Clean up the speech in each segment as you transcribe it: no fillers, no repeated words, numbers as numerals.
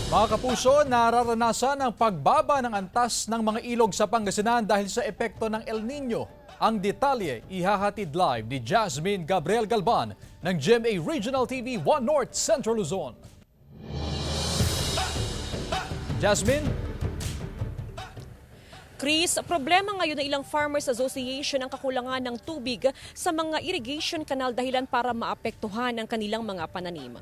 Mga kapuso, nararanasan ang pagbaba ng antas ng mga ilog sa Pangasinan dahil sa epekto ng El Nino. Ang detalye ihahatid live ni Jasmine Gabriel Galban ng GMA Regional TV 1 North Central Luzon. Jasmine? Chris, problema ngayon ng ilang Farmers Association ang kakulangan ng tubig sa mga irrigation canal dahilan para maapektuhan ang kanilang mga pananim.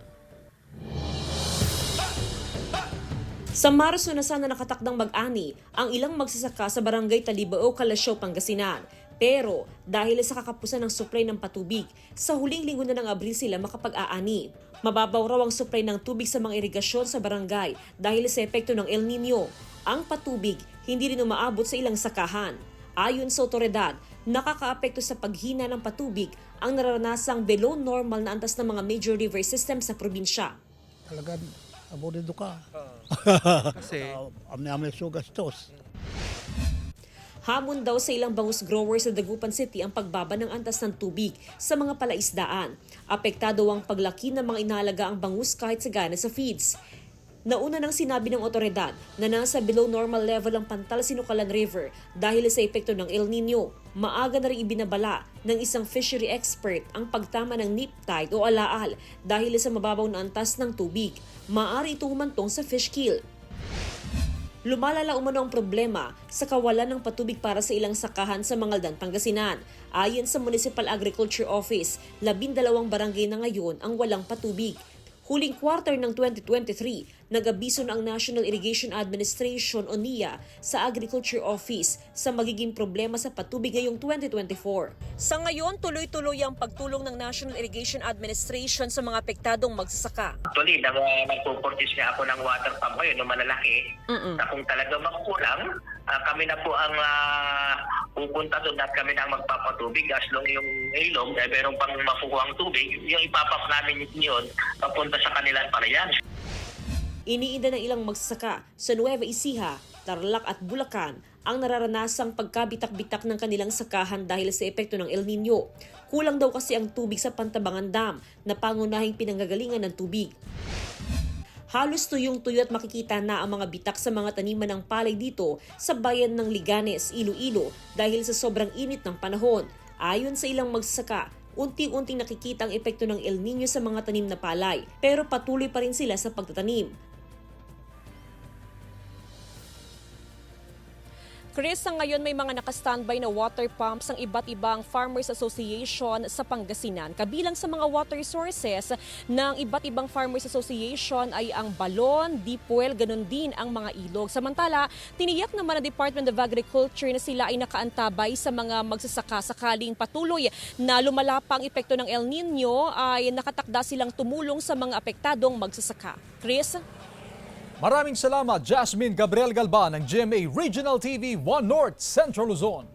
Sa Marso na sana nakatakdang mag-ani ang ilang magsasaka sa barangay Talibao, Calasiao, Pangasinan. Pero dahil sa kakapusan ng supply ng patubig, sa huling linggo na ng Abril sila makapag-aani. Mababaw raw ang supply ng tubig sa mga irigasyon sa barangay dahil sa epekto ng El Nino. Ang patubig hindi rin umaabot sa ilang sakahan. Ayon sa otoridad, nakakaapekto sa paghina ng patubig ang naranasang below normal na antas ng mga major river system sa probinsya. Talagang aburido ka. Kasi Amne-amne so gastos. Hamon daw sa ilang bangus growers sa Dagupan City ang pagbaba ng antas ng tubig sa mga palaisdaan. Apektado ang paglaki ng mga inalaga ang bangus kahit sagana sa feeds. Nauna nang sinabi ng otoridad na nasa below normal level ang Pantal Sinukalan River dahil sa epekto ng El Nino. Maaga na rin ibinabala ng isang fishery expert ang pagtama ng nip tide o alaal dahil sa mababaw na antas ng tubig. Maaari itong humantong sa fish kill. Lumalala umano ang problema sa kawalan ng patubig para sa ilang sakahan sa Mangaldan, Pangasinan. Ayon sa Municipal Agriculture Office, 12 barangay na ngayon ang walang patubig. Huling quarter ng 2023, nag-abiso na ang National Irrigation Administration o NIA sa Agriculture Office sa magiging problema sa patubig ngayong 2024. Sa ngayon, tuloy-tuloy ang pagtulong ng National Irrigation Administration sa mga apektadong magsasaka. Actually, nagpo-purchase nga ako ng water pump ngayon, no, malalaki. Na kung talaga makukulang, kami na po ang pupunta doon at kami na ang magpapatubig as long yung ilog, meron pang makukuhang tubig, yung ipapap namin yun, papunta sa kanilang palayan. Iniinda ng ilang magsasaka sa Nueva Ecija, Tarlac at Bulacan ang nararanasang pagkabitak-bitak ng kanilang sakahan dahil sa epekto ng El Nino. Kulang daw kasi ang tubig sa Pantabangan Dam na pangunahing pinanggagalingan ng tubig. Halos tuyong-tuyo at makikita na ang mga bitak sa mga taniman ng palay dito sa bayan ng Liganes, Iloilo dahil sa sobrang init ng panahon. Ayon sa ilang magsasaka, unti-unting nakikita ang epekto ng El Nino sa mga tanim na palay pero patuloy pa rin sila sa pagtatanim. Chris, sa ngayon may mga nakastandby na water pumps ang iba't ibang Farmers Association sa Pangasinan. Kabilang sa mga water sources ng iba't ibang Farmers Association ay ang balon, deep well, ganun din ang mga ilog. Samantala, tiniyak naman ng Department of Agriculture na sila ay nakaantabay sa mga magsasaka sakaling patuloy na lumala pa ang epekto ng El Nino ay nakatakda silang tumulong sa mga apektadong magsasaka. Chris? Maraming salamat, Jasmine Gabriel Galban ng GMA Regional TV 1 North Central Luzon.